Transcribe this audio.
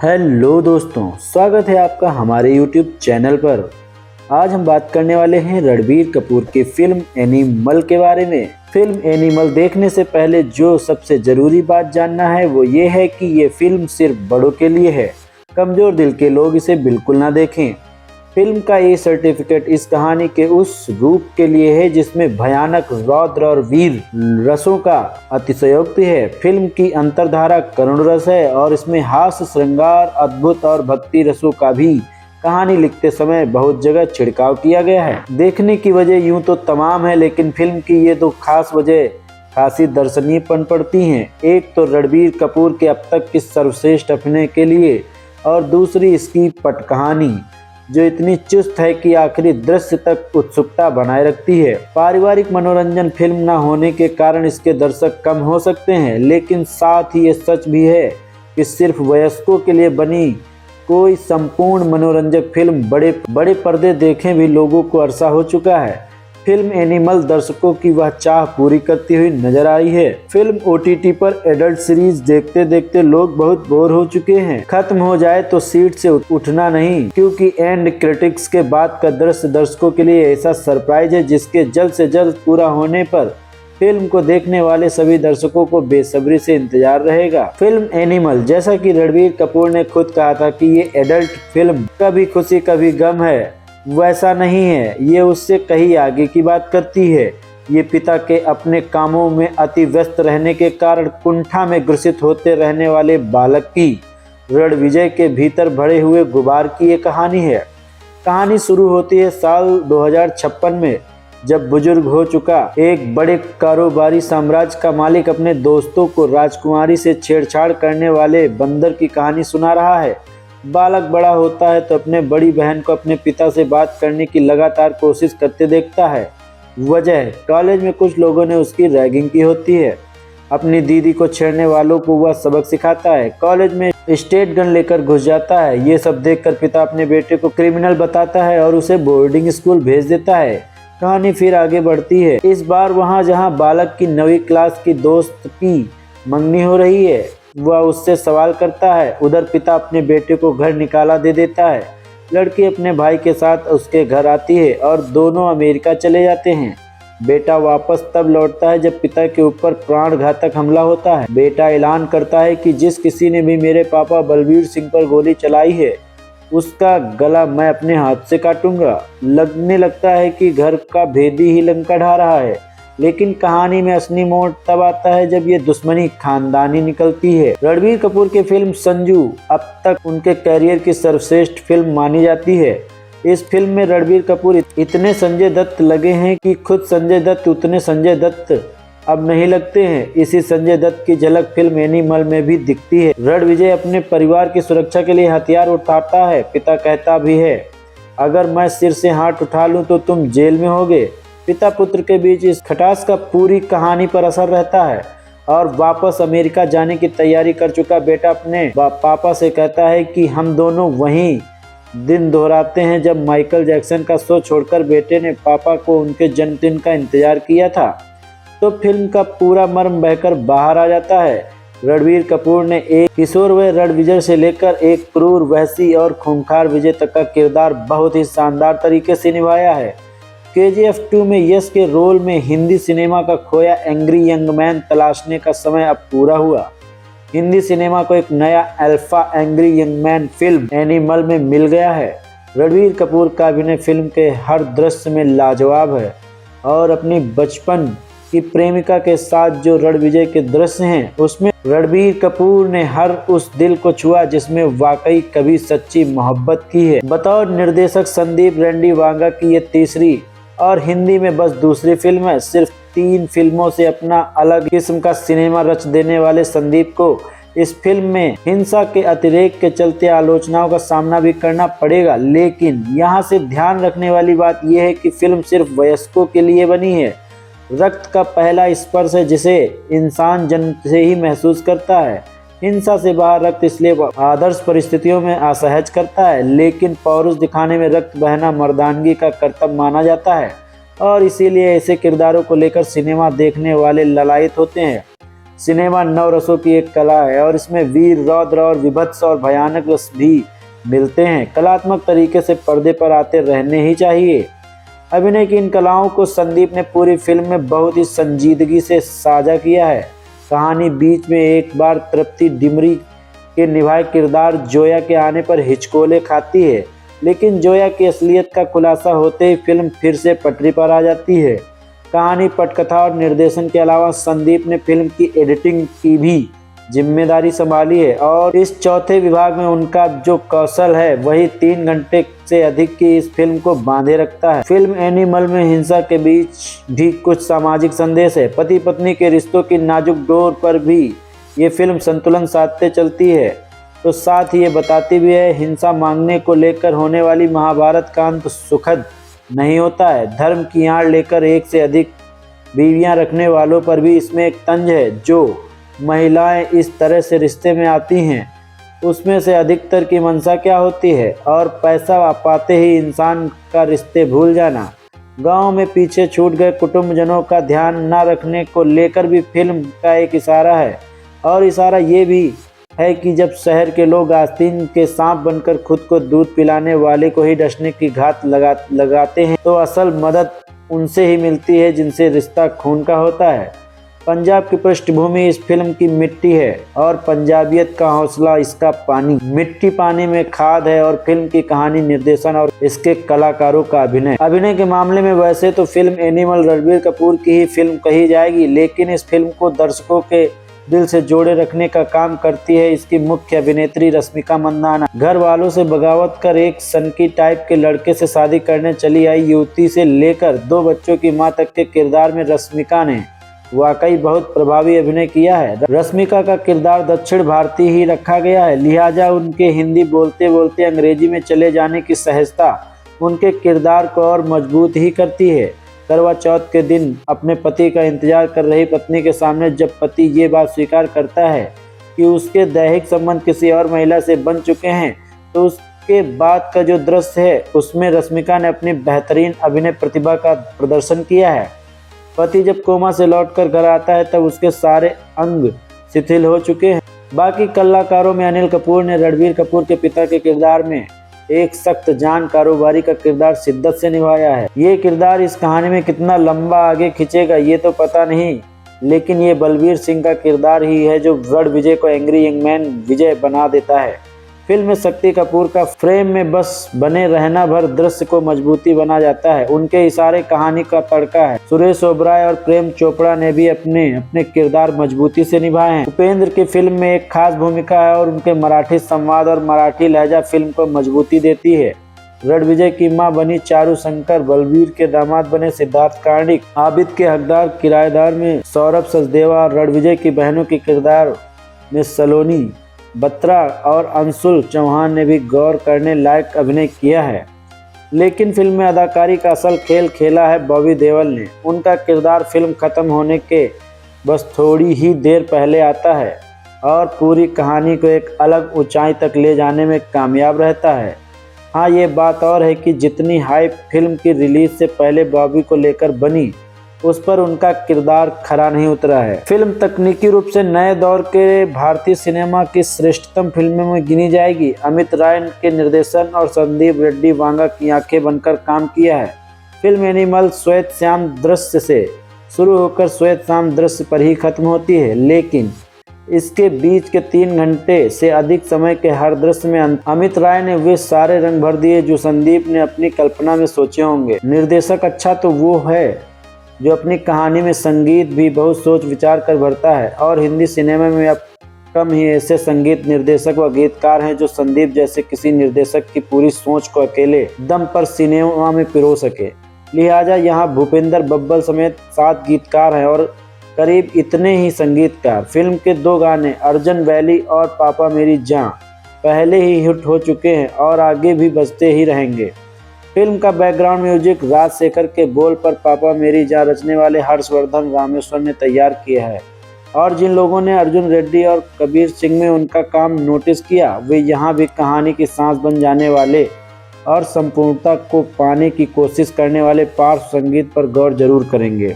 Hello दोस्तों, स्वागत है आपका हमारे YouTube चैनल पर। आज हम बात करने वाले हैं रणबीर कपूर की फिल्म एनिमल के बारे में। फिल्म एनिमल देखने से पहले जो सबसे ज़रूरी बात जानना है वो ये है कि ये फिल्म सिर्फ बड़ों के लिए है। कमज़ोर दिल के लोग इसे बिल्कुल ना देखें। फिल्म का ये सर्टिफिकेट इस कहानी के उस रूप के लिए है जिसमें भयानक, रौद्र और वीर रसों का अतिशयोक्ति है। फिल्म की अंतर्धारा करुण रस है और इसमें हास्य, श्रृंगार, अद्भुत और भक्ति रसों का भी कहानी लिखते समय बहुत जगह छिड़काव किया गया है। देखने की वजह यूं तो तमाम है, लेकिन फिल्म की ये दो खास वजह खासी दर्शनीयपन पड़ती हैं। एक तो रणबीर कपूर के अब तक की सर्वश्रेष्ठ अभिनय के लिए और दूसरी इसकी पट कहानी जो इतनी चुस्त है कि आखिरी दृश्य तक उत्सुकता बनाए रखती है। पारिवारिक मनोरंजन फिल्म न होने के कारण इसके दर्शक कम हो सकते हैं, लेकिन साथ ही ये सच भी है कि सिर्फ वयस्कों के लिए बनी कोई संपूर्ण मनोरंजक फिल्म बड़े पर्दे देखें भी लोगों को अरसा हो चुका है। फिल्म एनिमल दर्शकों की वह चाह पूरी करती हुई नजर आई है। फिल्म OTT पर एडल्ट सीरीज देखते देखते लोग बहुत बोर हो चुके हैं। खत्म हो जाए तो सीट से उठना नहीं, क्योंकि एंड क्रिटिक्स के बाद का दृश्य दर्शकों के लिए ऐसा सरप्राइज है जिसके जल्द से जल्द पूरा होने पर फिल्म को देखने वाले सभी दर्शकों को बेसब्री से इंतजार रहेगा। फिल्म एनिमल, जैसा कि रणबीर कपूर ने खुद कहा था कि ये एडल्ट फिल्म कभी खुशी कभी गम है, वैसा नहीं है। ये उससे कहीं आगे की बात करती है। ये पिता के अपने कामों में अति व्यस्त रहने के कारण कुंठा में ग्रसित होते रहने वाले बालक की रणविजय के भीतर भरे हुए गुबार की ये कहानी है। कहानी शुरू होती है साल 2056 में, जब बुजुर्ग हो चुका एक बड़े कारोबारी साम्राज्य का मालिक अपने दोस्तों को राजकुमारी से छेड़छाड़ करने वाले बंदर की कहानी सुना रहा है। बालक बड़ा होता है तो अपने बड़ी बहन को अपने पिता से बात करने की लगातार कोशिश करते देखता है। वजह, कॉलेज में कुछ लोगों ने उसकी रैगिंग की होती है। अपनी दीदी को छेड़ने वालों को वह सबक सिखाता है। कॉलेज में स्टेट गन लेकर घुस जाता है। ये सब देखकर पिता अपने बेटे को क्रिमिनल बताता है और उसे बोर्डिंग स्कूल भेज देता है। कहानी फिर आगे बढ़ती है। इस बार वहाँ जहाँ बालक की 9वीं क्लास की दोस्त की मंगनी हो रही है, वह उससे सवाल करता है। उधर पिता अपने बेटे को घर निकाला दे देता है। लड़की अपने भाई के साथ उसके घर आती है और दोनों अमेरिका चले जाते हैं। बेटा वापस तब लौटता है जब पिता के ऊपर प्राणघातक हमला होता है। बेटा ऐलान करता है कि जिस किसी ने भी मेरे पापा बलबीर सिंह पर गोली चलाई है, उसका गला मैं अपने हाथ से काटूंगा। लगने लगता है कि घर का भेदी ही लंका ढा रहा है, लेकिन कहानी में असली मोड़ तब आता है जब ये दुश्मनी खानदानी निकलती है। रणबीर कपूर की फिल्म संजू अब तक उनके करियर की सर्वश्रेष्ठ फिल्म मानी जाती है। इस फिल्म में रणबीर कपूर इतने संजय दत्त लगे हैं कि खुद संजय दत्त उतने संजय दत्त अब नहीं लगते हैं। इसी संजय दत्त की झलक फिल्म एनिमल में भी दिखती है। रणविजय अपने परिवार की सुरक्षा के लिए हथियार उठाता है। पिता कहता भी है, अगर मैं सिर से हाथ उठा लूं तो तुम जेल में होगे। पिता पुत्र के बीच इस खटास का पूरी कहानी पर असर रहता है और वापस अमेरिका जाने की तैयारी कर चुका बेटा अपने पापा से कहता है कि हम दोनों वहीं दिन दोहराते हैं जब माइकल जैक्सन का शो छोड़कर बेटे ने पापा को उनके जन्मदिन का इंतजार किया था। तो फिल्म का पूरा मर्म बहकर बाहर आ जाता है। रणबीर कपूर ने एक किशोर व रणविजय से लेकर एक क्रूर, वहशी और खूंखार विजय तक का किरदार बहुत ही शानदार तरीके से निभाया है। KGF 2 में यश के रोल में हिंदी सिनेमा का खोया एंग्री यंग मैन तलाशने का समय अब पूरा हुआ। हिंदी सिनेमा को एक नया alpha angry young man film animal में मिल गया है। रणबीर कपूर का अभिनय फिल्म के हर दृश्य में लाजवाब है और अपनी बचपन की प्रेमिका के साथ जो रणविजय के दृश्य हैं, उसमें रणबीर कपूर ने हर उस दिल को छुआ जिसमें वाकई कभी सच्ची मोहब्बत की है। बतौर निर्देशक संदीप रेड्डी वांगा की ये तीसरी और हिंदी में बस दूसरी फिल्म है। सिर्फ 3 फिल्मों से अपना अलग किस्म का सिनेमा रच देने वाले संदीप को इस फिल्म में हिंसा के अतिरेक के चलते आलोचनाओं का सामना भी करना पड़ेगा, लेकिन यहाँ से ध्यान रखने वाली बात यह है कि फिल्म सिर्फ वयस्कों के लिए बनी है। रक्त का पहला स्पर्श है जिसे इंसान जन्म से ही महसूस करता है। हिंसा से बाहर रक्त इसलिए आदर्श परिस्थितियों में असहज करता है, लेकिन पौरुष दिखाने में रक्त बहना मर्दानगी का कर्तव्य माना जाता है और इसीलिए ऐसे किरदारों को लेकर सिनेमा देखने वाले ललायत होते हैं। सिनेमा नौ रसों की एक कला है और इसमें वीर, रौद्र और विभत्स और भयानक रस भी मिलते हैं। कलात्मक तरीके से पर्दे पर आते रहने ही चाहिए। अभिनय की इन कलाओं को संदीप ने पूरी फिल्म में बहुत ही संजीदगी से साझा किया है। कहानी बीच में एक बार तृप्ति डिमरी के निभाए किरदार जोया के आने पर हिचकोले खाती है, लेकिन जोया की असलियत का खुलासा होते ही फिल्म फिर से पटरी पर आ जाती है। कहानी, पटकथा और निर्देशन के अलावा संदीप ने फिल्म की एडिटिंग की भी जिम्मेदारी संभाली है और इस चौथे विभाग में उनका जो कौशल है वही 3 घंटे से अधिक की इस फिल्म को बांधे रखता है। फिल्म एनिमल में हिंसा के बीच भी कुछ सामाजिक संदेश है। पति पत्नी के रिश्तों की नाजुक डोर पर भी ये फिल्म संतुलन साधते चलती है, तो साथ ही ये बताती भी है हिंसा मांगने को लेकर होने वाली महाभारत का अंत सुखद नहीं होता है। धर्म की आड़ लेकर एक से अधिक बीवियां रखने वालों पर भी इसमें एक तंज है। जो महिलाएं इस तरह से रिश्ते में आती हैं उसमें से अधिकतर की मंशा क्या होती है और पैसा पाते ही इंसान का रिश्ते भूल जाना। गांव में पीछे छूट गए कुटुंबजनों का ध्यान न रखने को लेकर भी फिल्म का एक इशारा है और इशारा ये भी है कि जब शहर के लोग आस्तीन के सांप बनकर खुद को दूध पिलाने वाले को ही डसने की घात लगाते हैं तो असल मदद उनसे ही मिलती है जिनसे रिश्ता खून का होता है। पंजाब की पृष्ठभूमि इस फिल्म की मिट्टी है और पंजाबियत का हौसला इसका पानी। मिट्टी पानी में खाद है और फिल्म की कहानी, निर्देशन और इसके कलाकारों का अभिनय के मामले में वैसे तो फिल्म एनिमल रणबीर कपूर की ही फिल्म कही जाएगी, लेकिन इस फिल्म को दर्शकों के दिल से जोड़े रखने का काम करती है इसकी मुख्य अभिनेत्री रश्मिका मंदाना। घर वालों से बगावत कर एक सनकी टाइप के लड़के से शादी करने चली आई युवती से लेकर 2 बच्चों की मां तक के किरदार में रश्मिका ने वाकई बहुत प्रभावी अभिनय किया है। रश्मिका का किरदार दक्षिण भारतीय ही रखा गया है, लिहाजा उनके हिंदी बोलते बोलते अंग्रेजी में चले जाने की सहजता उनके किरदार को और मजबूत ही करती है। करवा चौथ के दिन अपने पति का इंतजार कर रही पत्नी के सामने जब पति ये बात स्वीकार करता है कि उसके दैहिक संबंध किसी और महिला से बन चुके हैं, तो उसके बाद का जो दृश्य है उसमें रश्मिका ने अपनी बेहतरीन अभिनय प्रतिभा का प्रदर्शन किया है। पति जब कोमा से लौटकर घर आता है तब उसके सारे अंग शिथिल हो चुके हैं। बाकी कलाकारों में अनिल कपूर ने रणबीर कपूर के पिता के किरदार में एक सख्त जान कारोबारी का किरदार शिद्दत से निभाया है। ये किरदार इस कहानी में कितना लंबा आगे खींचेगा ये तो पता नहीं, लेकिन ये बलबीर सिंह का किरदार ही है जो रणविजय को एंग्री यंग मैन विजय बना देता है। फिल्म में शक्ति कपूर का फ्रेम में बस बने रहना भर दृश्य को मजबूती बना जाता है। उनके इशारे कहानी का तड़का है। सुरेश ओबराय और प्रेम चोपड़ा ने भी अपने किरदार मजबूती से निभाए हैं। उपेंद्र की फिल्म में एक खास भूमिका है और उनके मराठी संवाद और मराठी लहजा फिल्म को मजबूती देती है। रणविजय की मां बनी चारू शंकर, बलबीर के दामाद बने सिद्धार्थ कार्णिक, आबिद के हकदार किराएदार में सौरभ सचदेवा और रणविजय की बहनों के किरदार में सलोनी बत्रा और अंशुल चौहान ने भी गौर करने लायक अभिनय किया है। लेकिन फिल्म में अदाकारी का असल खेल खेला है बॉबी देओल ने। उनका किरदार फिल्म खत्म होने के बस थोड़ी ही देर पहले आता है और पूरी कहानी को एक अलग ऊंचाई तक ले जाने में कामयाब रहता है। हाँ, ये बात और है कि जितनी हाइप फिल्म की रिलीज से पहले बॉबी को लेकर बनी उस पर उनका किरदार खरा नहीं उतरा है। फिल्म तकनीकी रूप से नए दौर के भारतीय सिनेमा की श्रेष्ठतम फिल्मों में गिनी जाएगी। अमित राय के निर्देशन और संदीप रेड्डी वांगा की आंखें बनकर काम किया है। फिल्म एनिमल श्वेत श्याम दृश्य से शुरू होकर श्वेत श्याम दृश्य पर ही खत्म होती है, लेकिन इसके बीच के 3 घंटे से अधिक समय के हर दृश्य में अमित राय ने वे सारे रंग भर दिए जो संदीप ने अपनी कल्पना में सोचे होंगे। निर्देशक अच्छा तो वो है जो अपनी कहानी में संगीत भी बहुत सोच विचार कर भरता है और हिंदी सिनेमा में अब कम ही ऐसे संगीत निर्देशक व गीतकार हैं जो संदीप जैसे किसी निर्देशक की पूरी सोच को अकेले दम पर सिनेमा में पिरो सके। लिहाजा यहाँ भूपेंद्र बब्बल समेत 7 गीतकार हैं और करीब इतने ही संगीतकार। फिल्म के 2 गाने अर्जन वैली और पापा मेरी जान पहले ही हिट हो चुके हैं और आगे भी बजते ही रहेंगे। फिल्म का बैकग्राउंड म्यूजिक राजशेखर के बोल पर पापा मेरी जान रचने वाले हर्षवर्धन रामेश्वर ने तैयार किया है और जिन लोगों ने अर्जुन रेड्डी और कबीर सिंह में उनका काम नोटिस किया वे यहाँ भी कहानी की सांस बन जाने वाले और संपूर्णता को पाने की कोशिश करने वाले पार्श्व संगीत पर गौर जरूर करेंगे।